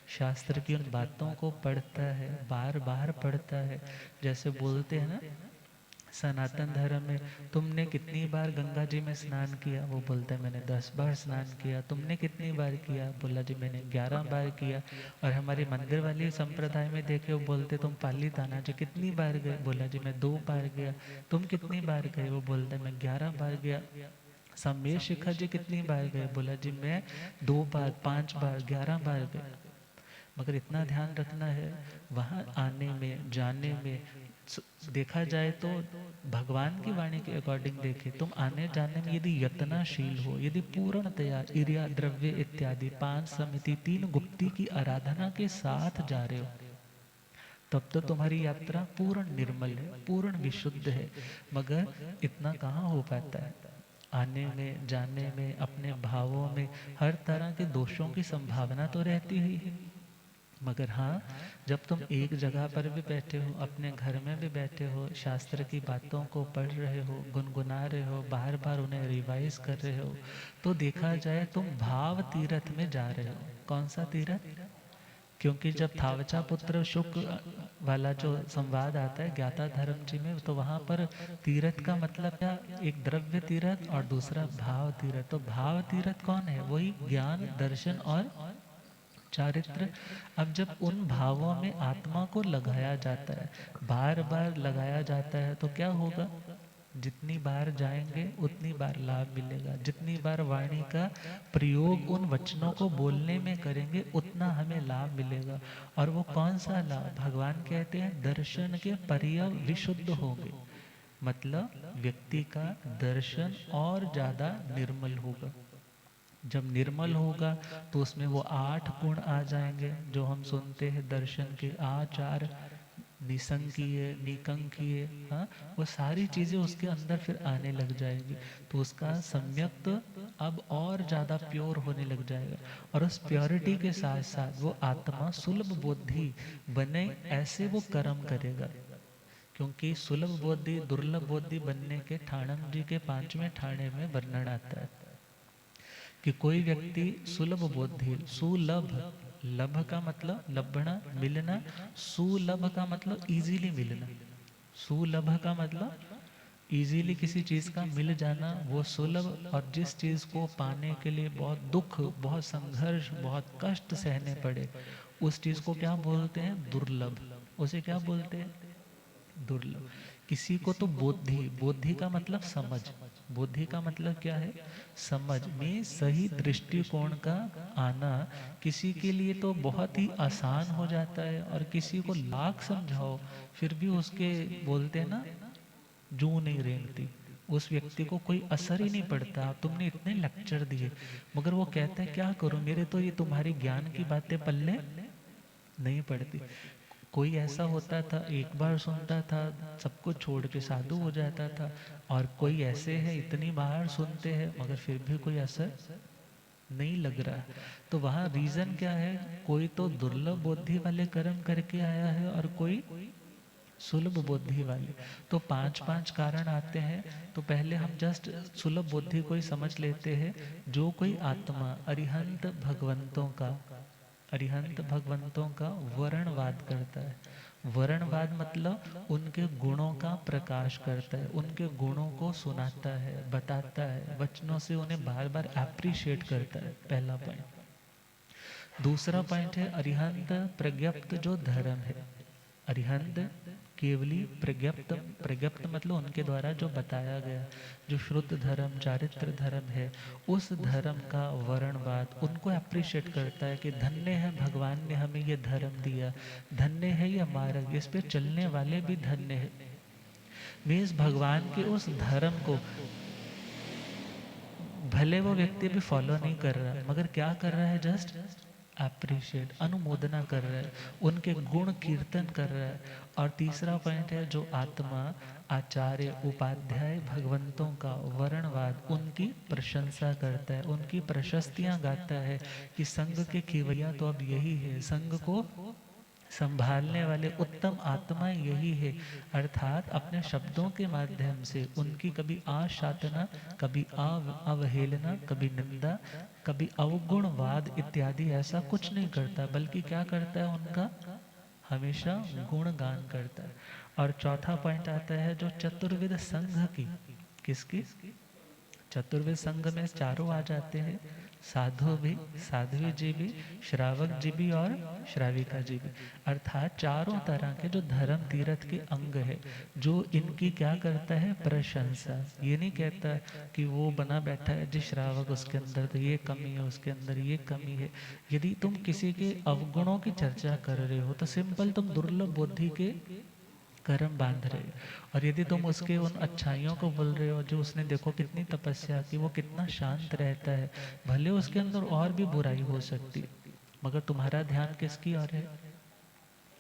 [SPEAKER 1] शास्त्र की उन बातों को पढ़ता है, बार बार पढ़ता है, जैसे बोलते हैं ना सनातन धर्म में, तुमने कितनी बार गंगा जी में स्नान किया, वो बोलता है मैंने 10 बार स्नान किया। तुमने कितनी बार किया, बोला जी मैंने 11 बार किया। और हमारी मंदिर वाली संप्रदाय में देखे, वो बोलते तुम पाली ताना जी कितनी बार गए, बोला जी मैं 2 बार गया। तुम कितनी बार गए, वो बोलता है मैं 11 बार गया। समेश शिखर जी कितनी बार गए, बोला जी मैं 2 बार, 5 बार, 11 बार गए। मगर इतना ध्यान रखना है, वहाँ आने में, जाने में, देखा जाए तो भगवान की वाणी के अकॉर्डिंग देखे, तुम आने जाने में यदि यत्नाशील हो, यदि पूर्णतया इरिया द्रव्य इत्यादि 5 समिति 3 गुप्ती की आराधना के साथ जा रहे हो, तब तो तुम्हारी यात्रा पूर्ण निर्मल है, पूर्ण विशुद्ध है। मगर इतना कहाँ हो पाता है, आने में, जाने में, अपने भावों में हर तरह के दोषों की संभावना तो रहती ही है। मगर हाँ, जब तुम एक जगह पर भी बैठे हो, अपने घर में भी बैठे हो, शास्त्र की बातों को पढ़ रहे हो, गुनगुना रहे हो, बार बार उन्हें रिवाइज कर रहे हो, तो देखा जाए तुम भाव तीर्थ में जा रहे हो। कौन सा तीर्थ? क्योंकि जब थावचा पुत्र शुक वाला जो संवाद आता है ज्ञाता धर्म जी में, तो वहाँ पर तीर्थ का मतलब क्या? एक द्रव्य तीर्थ और दूसरा भाव तीर्थ। तो भाव तीर्थ कौन है? वही ज्ञान, दर्शन और चारित्र। अब जब उन भावों में आत्मा को लगाया जाता है, बार बार लगाया जाता है, तो क्या होगा? जितनी बार जाएंगे उतनी बार लाभ मिलेगा। जितनी बार वाणी का प्रयोग उन वचनों को बोलने में करेंगे उतना हमें लाभ मिलेगा। और वो कौन सा लाभ? भगवान कहते हैं दर्शन के पर्यव विशुद्ध होंगे। मतलब व्यक्ति का दर्शन और ज़्यादा निर्मल होगा। जब निर्मल होगा तो उसमें वो 8 गुण आ जाएंगे जो हम सुनते हैं दर्शन के, आचार, निसंकीय, निकंकीय, हाँ, वो सारी चीज़ें उसके अंदर फिर आने लग जाएगी। तो उसका सम्यक अब और ज़्यादा प्योर होने लग जाएगा। और उस प्योरिटी के साथ साथ वो आत्मा सुलभ बुद्धि बने, ऐसे वो कर्म करेगा। क्योंकि सुलभ बुद्धि दुर्लभ बुद्धि बनने के ठाणम जी के 5वें ठाणे में वर्णन आता है कि कोई व्यक्ति सुलभ बुद्धि, सुलभ, लभ का मतलब लभना, मिलना, सुलभ का मतलब इजीली मिलना, सुलभ का मतलब इजीली किसी चीज़ का मिल जाना, वो सुलभ। और जिस चीज़ को पाने के लिए बहुत दुख, बहुत संघर्ष, बहुत कष्ट सहने पड़े, उस चीज़ को क्या बोलते हैं? दुर्लभ। उसे क्या बोलते हैं? दुर्लभ। किसी को तो बोधि, बोधि का मतलब समझ, बुद्धि का मतलब क्या है? समझ में सही दृष्टिकोण का आना किसी के लिए तो बहुत ही आसान हो जाता है, और किसी को लाख समझाओ फिर भी उसके, बोलते हैं ना, जू नहीं रेंगती। उस व्यक्ति को कोई असर ही नहीं पड़ता। तुमने इतने लेक्चर दिए मगर वो कहता है क्या करूं, मेरे तो ये तुम्हारी ज्ञान की बातें पल्ले नहीं पड़ती। कोई ऐसा होता था, एक बार सुनता था सब कुछ छोड़ के साधु हो जाता था, और कोई ऐसे है इतनी बार सुनते हैं मगर फिर भी कोई असर नहीं लग रहा। तो वहाँ रीजन क्या है? कोई तो दुर्लभ बुद्धि वाले कर्म करके आया है और कोई सुलभ बुद्धि वाले। तो 5-5 कारण आते हैं। तो पहले हम जस्ट सुलभ बुद्धि को ही समझ लेते हैं। जो कोई आत्मा अरिहंत भगवंतों का, अरिहंत भगवंतों का वर्णवाद करता है। वर्णवाद मतलब उनके गुणों का प्रकाश करता है, उनके गुणों को सुनाता है, बताता है, वचनों से उन्हें बार बार एप्रिशिएट करता है। पहला पॉइंट। दूसरा पॉइंट है अरिहंत प्रज्ञप्त जो धर्म है। अरिहंत केवली प्रज्ञप्त, प्रज्ञप्त मतलब उनके द्वारा जो बताया गया, जो शुद्ध धर्म, चारित्र धर्म है, उस धर्म का वर्णवाद उनको अप्रिशिएट करता है कि धन्य है भगवान ने हमें ये धर्म दिया, धन्य है ये मार्ग, इस पे चलने वाले भी धन्य है। मीन्स भगवान के उस धर्म को भले वो व्यक्ति भी फॉलो नहीं कर रहा मगर क्या कर रहा है? जस्ट अप्रिशिएट, अनुमोदना कर रहा है, उनके गुण कीर्तन कर रहा है। और तीसरा पॉइंट है जो आत्मा, आचार्य, उपाध्याय भगवंतों का वर्णवाद, उनकी प्रशंसा करता है, उनकी प्रशस्तियां गाता है कि संघ के खिवैया तो अब यही है, संघ को संभालने वाले उत्तम आत्मा यही है। अर्थात अपने शब्दों के माध्यम से उनकी कभी आशातना, कभी अवहेलना, कभी निंदा, कभी अवगुणवाद इत्यादि ऐसा कुछ नहीं करता, बल्कि क्या करता है? उनका हमेशा गुणगान करता है। और चौथा पॉइंट आता है जो चतुर्विध संघ की, किसकी? चतुर्वेद संघ में चारों आ जाते हैं, साधु भी, साध्वी जी भी, श्रावक जी भी और श्राविका जी भी। अर्थात चारों तरह के जो धर्म तीर्थ के अंग है, जो इनकी क्या करता है? प्रशंसा। ये नहीं कहता कि वो बना बैठा है जी श्रावक, उसके अंदर तो ये कमी है, उसके अंदर ये कमी है। यदि तुम किसी के अवगुणों की चर्चा कर रहे हो तो सिंपल तुम दुर्लभ बुद्धि के कर्म बांध रहे हो। और यदि तुम उसके उन अच्छाइयों को बोल रहे हो, जो उसने देखो कितनी तपस्या की, वो कितना शांत रहता है, भले उसके अंदर और भी बुराई हो सकती, मगर तुम्हारा ध्यान किसकी ओर है?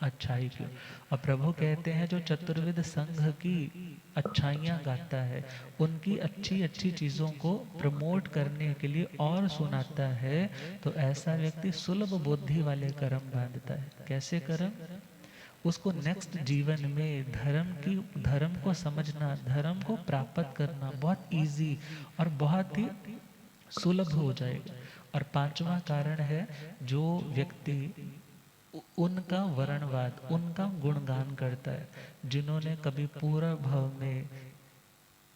[SPEAKER 1] अच्छाई की। और प्रभु कहते हैं जो चतुर्विध संघ की अच्छाइयाँ गाता है, उनकी अच्छी अच्छी चीज़ों को प्रमोट करने के लिए और सुनाता है, तो ऐसा व्यक्ति सुलभ बुद्धि वाले कर्म बांधता है। कैसे कर्म? उसको नेक्स्ट जीवन में धर्म को समझना, धर्म को प्राप्त करना बहुत इजी और बहुत ही सुलभ हो जाएगा। और पांचवा कारण है, जो व्यक्ति उनका वर्णवाद, उनका गुणगान करता है, जिन्होंने कभी पूरा भाव में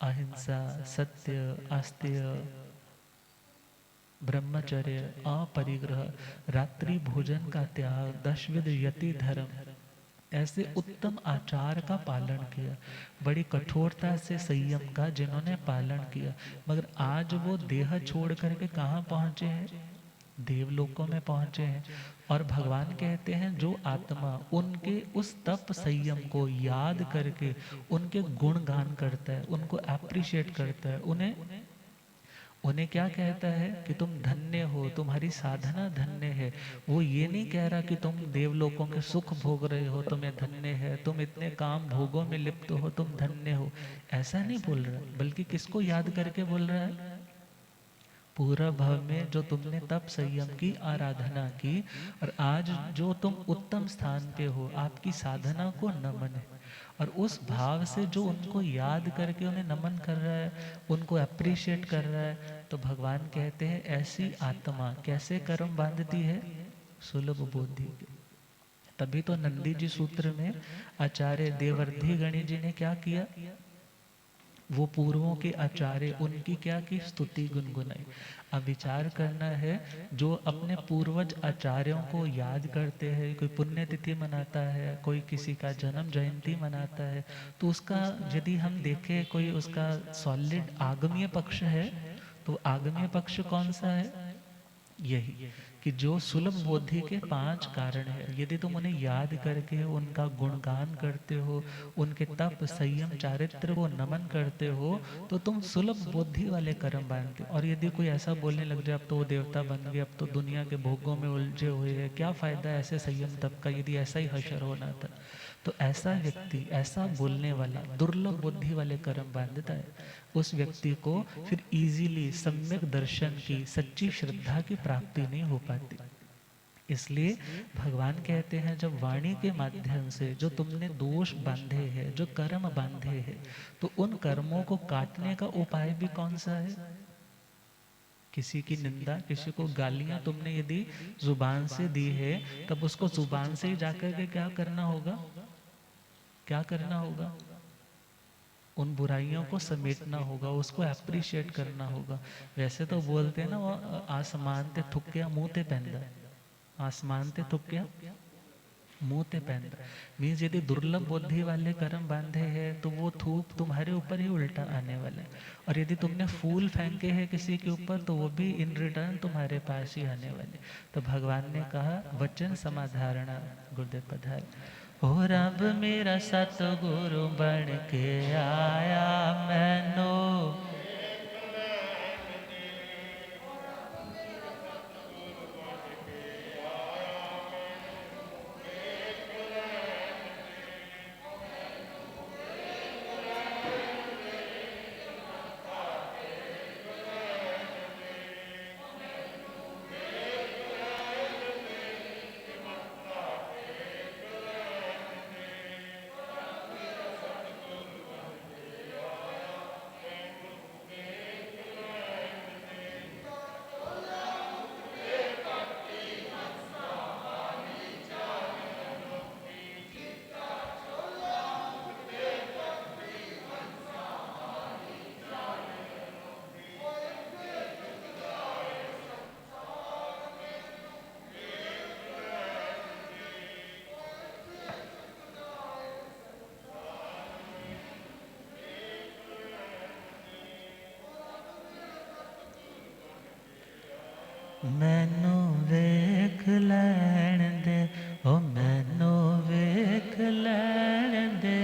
[SPEAKER 1] अहिंसा, सत्य, आस्तेय, ब्रह्मचर्य, अपरिग्रह, रात्रि भोजन का त्याग, दशविध यति धर्म, ऐसे उत्तम आचार का पालन किया, बड़ी कठोरता से संयम का जिन्होंने पालन किया, मगर आज वो देह छोड़ करके कहाँ पहुँचे हैं? देवलोकों में पहुँचे हैं। और भगवान कहते हैं जो आत्मा उनके उस तप संयम को याद करके उनके गुणगान करता है, उनको अप्रिशिएट करता है, उन्हें उन्हें क्या कहता है कि तुम धन्य हो, तुम्हारी साधना धन्य है। वो ये नहीं कह रहा कि तुम देवलोकों के सुख भोग रहे हो, तुम्हें धन्य है, तुम इतने काम भोगों में लिप्त हो, तुम धन्य हो, ऐसा नहीं बोल रहा, बल्कि किसको याद करके बोल रहा है? पूरा भव में जो तुमने तप संयम की आराधना की, और आज जो तुम उत्तम स्थान पे हो, आपकी साधना को नमन है। और उस भाव से जो उनको याद करके उन्हें नमन कर रहा है, उनको अप्रिशिएट कर रहा है, तो भगवान कहते हैं ऐसी आत्मा कैसे कर्म बांधती है? सुलभ बुद्धि के। तभी तो नंदी जी सूत्र में आचार्य देवर्धि गणी जी ने क्या किया? वो पूर्वों के आचार्य, उनकी क्या की स्तुति गुनगुनाई। अब विचार करना है, जो अपने पूर्वज आचार्यों को याद करते हैं, कोई पुण्यतिथि मनाता है, कोई किसी का जन्म जयंती मनाता है, तो उसका यदि हम देखें कोई उसका सॉलिड आगमीय पक्ष है, तो आगमीय पक्ष कौन सा है? यही कि जो सुलभ बुद्धि के 5 कारण है, यदि तुम उन्हें याद करके उनका गुणगान करते हो, उनके तप संयम चारित्र को नमन करते हो, तो तुम सुलभ बुद्धि वाले कर्म बांधते हो। और यदि कोई ऐसा बोलने लग जाए अब तो वो देवता बन गए, अब तो दुनिया के भोगों में उलझे हुए हैं, क्या फायदा ऐसे संयम तप का, यदि ऐसा ही हशर होना था, तो ऐसा व्यक्ति, ऐसा बोलने वाला दुर्लभ बुद्धि वाले कर्म बांधता है। उस व्यक्ति को फिर इजीली सम्यक दर्शन की, सच्ची श्रद्धा की प्राप्ति नहीं हो पाती। इसलिए भगवान कहते हैं जब वाणी के माध्यम से जो तुमने दोष बांधे हैं, जो कर्म बांधे हैं, तो उन कर्मों को काटने का उपाय भी कौन सा है? किसी की निंदा, किसी को गालियां तुमने यदि जुबान से दी है, तब उसको जुबान से ही जाकर के क्या करना होगा? क्या करना होगा? उन बुराइयों को समेटना होगा, उसको अप्रिशिएट करना होगा। वैसे तो बोलते हैं ना, वो आसमान ते थुक्या मुंह ते पैंदा, आसमान ते थुक्या मुंह ते पैंदा। मीन्स यदि दुर्लभ बुद्धि वाले कर्म बांधे हैं, तो वो थूक तुम्हारे ऊपर ही उल्टा आने वाला है। और यदि तुमने फूल फेंके हैं किसी के ऊपर, तो वो भी इन रिटर्न तुम्हारे पास ही आने वाले। तो भगवान ने कहा वचन समाधारणा, गुरुदेव पधार, ओ रब मेरा सतगुरु बन के आया मैनो, मैनू वेख लैण दे, ओ मैनू वेख लैण दे,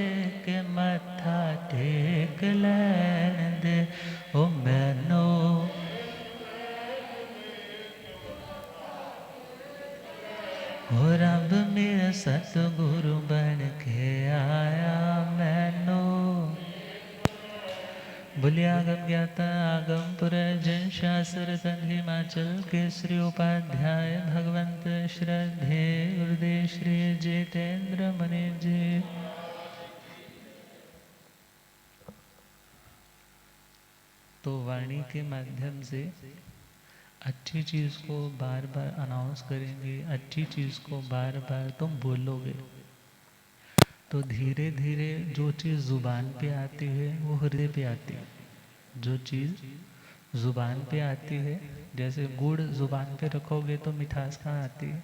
[SPEAKER 1] के मत्था टेक लैण दे, ओ मैनू, और अब मेरा सतगुरु बन के आया मैनो। बोलिए आगम ज्ञाता आगम पुरजन शास्त्र संघ हिमाचल केसरी उपाध्याय भगवंत श्रद्धे गुरुदेव श्री जितेंद्र मणि जी। तो वाणी के माध्यम से अच्छी चीज़ को बार बार अनाउंस करेंगे, अच्छी चीज़ को बार बार तुम बोलोगे तो धीरे धीरे जो चीज़ ज़ुबान पे आती है वो हृदय पे आती है। जो चीज़ ज़ुबान पे आती है, जैसे गुड़ ज़ुबान पे रखोगे तो मिठास कहाँ आती है?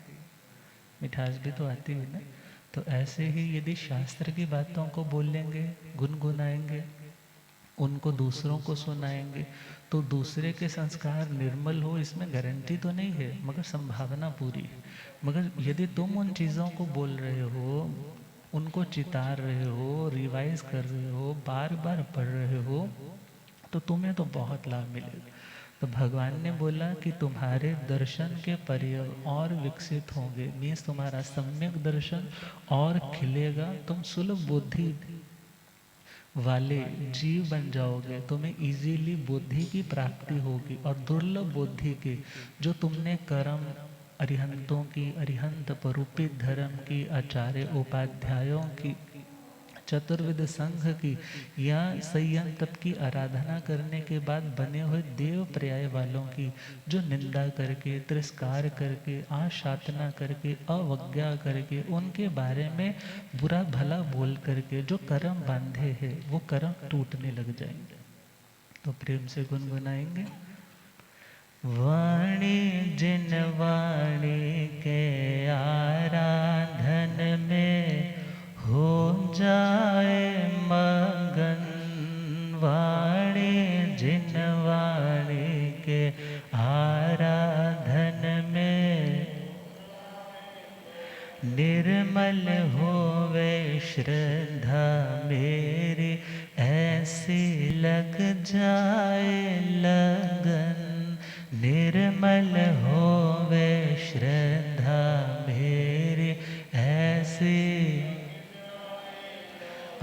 [SPEAKER 1] मिठास भी तो आती है ना। तो ऐसे ही यदि शास्त्र की बातों को बोलेंगे, गुनगुनाएंगे, उनको दूसरों को सुनाएंगे तो दूसरे के संस्कार निर्मल हो, इसमें गारंटी तो नहीं है मगर संभावना पूरी है। मगर यदि तुम उन चीज़ों को बोल रहे हो, उनको चितार रहे हो, रिवाइज कर रहे हो, बार बार पढ़ रहे हो, तो तुम्हें तो बहुत लाभ मिलेगा। तो भगवान ने बोला कि तुम्हारे दर्शन के पर्यव और विकसित होंगे, मीन्स तुम्हारा सम्यक दर्शन और खिलेगा, तुम सुलभ बुद्धि वाले जीव बन जाओगे, तुम्हें इजीली बुद्धि की प्राप्ति होगी। और दुर्लभ बुद्धि के जो तुमने कर्म अरिहंतों की, अरिहंत परूपित धर्म की, आचार्य उपाध्यायों की, चतुर्विध संघ की या संयम तप की आराधना करने के बाद बने हुए देव पर्याय वालों की, जो निंदा करके, तिरस्कार करके, आशातना करके, अवज्ञा करके, उनके बारे में बुरा भला बोल करके जो कर्म बांधे हैं वो कर्म टूटने लग जाएंगे। तो प्रेम से गुनगुनाएंगे। वाणी जिन वाणी के आराधन में हो जाए मगन, वाणी जिन वाणी के आराधन में निर्मल होवे श्रद्धा मेरी, ऐसी लग जाए लगन। निर्मल होवे श्रद्धा मेरी, ऐसी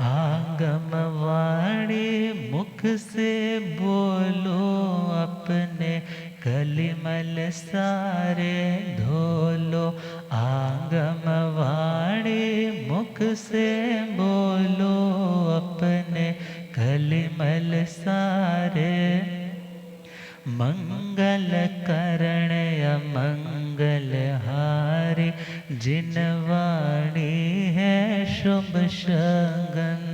[SPEAKER 1] आगम वाणी मुख से बोलो अपने, कलिमल सारे धोलो। आगम वाणी मुख से बोलो अपने, कलिमल सारे। मंगल करण अमंगल हारी, जिन वाणी है शुभ शगन।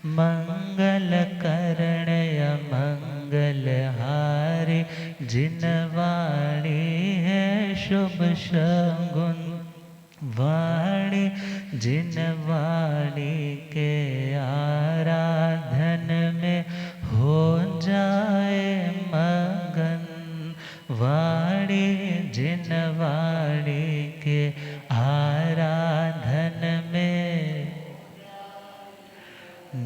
[SPEAKER 1] मंगल करण अमंगल हारी, जिन वाणी है शुभ शगुन। वाणी जिन वाणी के आराधन में हो जाए मगन। वाणी जिन वाणी के आराधन में,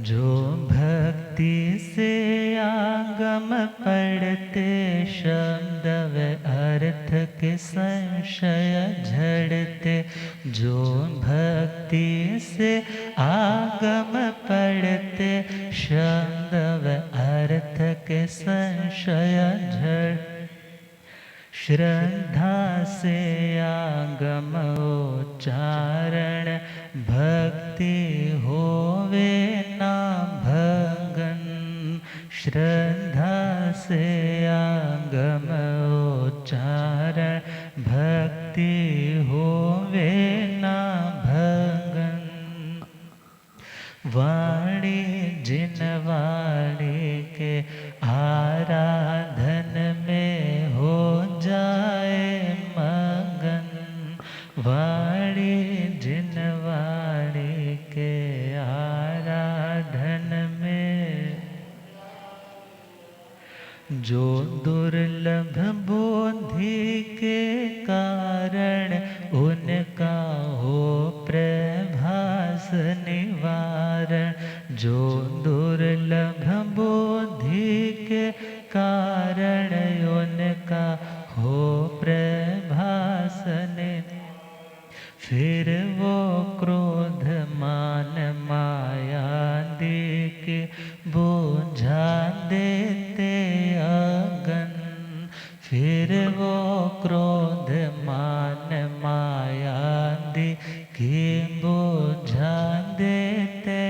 [SPEAKER 1] जो भक्ति से आगम पढ़ते, शब्द व अर्थ के संशय झड़ते। जो भक्ति से आगम पढ़ते, शब्द व अर्थ के संशय झड़। श्रद्धा से आगम उच्चारण, भक्ति होवे ना भंगन। श्रद्धा से आगम उच्चारण, भक्ति होवे ना भंगन। वाणी जिन वाणी के आराधन में हो जाए मगन। वाणी जिन वाणी के आराधन में, जो दुर्लभ बोधि के का क्रोध मान मायादि की बोझा देते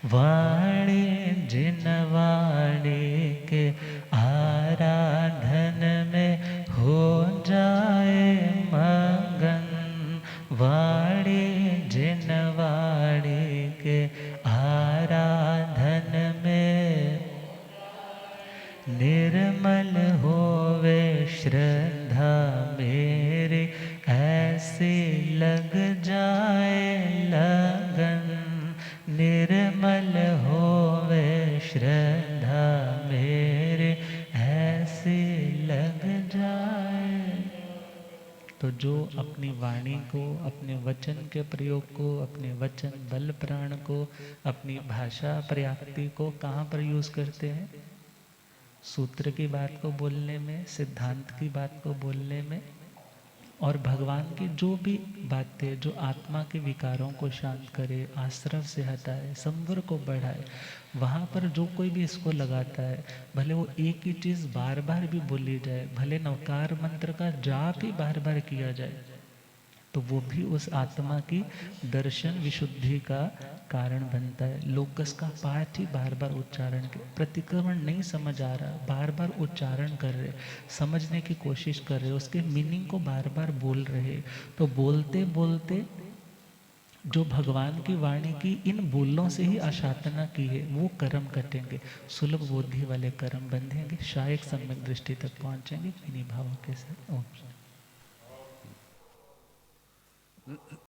[SPEAKER 1] वाणी जिन वाणी के आराधन में हो जाए मगन, वाणी जिन वाणी के आराधन में निर्मल होवे श्रद्धा मेरी, ऐसी लग जाए लगन। निर्मल होवे श्रद्धा मेरी, ऐसी लग जाए। तो जो अपनी वाणी को, अपने वचन के प्रयोग को, अपने वचन बल प्राण को, अपनी भाषा पर्याप्ति को कहाँ पर यूज करते हैं? सूत्र की बात को बोलने में, सिद्धांत की बात को बोलने में, और भगवान की जो भी बातें जो आत्मा के विकारों को शांत करे, आश्रव से हटाए, संवर को बढ़ाए, वहाँ पर जो कोई भी इसको लगाता है, भले वो एक ही चीज़ बार बार भी बोली जाए, भले नवकार मंत्र का जाप ही बार बार किया जाए, तो वो भी उस आत्मा की दर्शन विशुद्धि का कारण बनता है। लोकस का पाठ ही बार बार उच्चारण के, प्रतिक्रमण नहीं समझ आ रहा, बार बार उच्चारण कर रहे, समझने की कोशिश कर रहे, उसके मीनिंग को बार बार बोल रहे, तो बोलते बोलते जो भगवान की वाणी की इन बोलों से ही आशातना की है, वो कर्म कटेंगे, सुलभ बुद्धि वाले कर्म बंधेंगे, शायद सम्यक दृष्टि तक पहुँचेंगे इन्हीं भावों के साथ। ओम।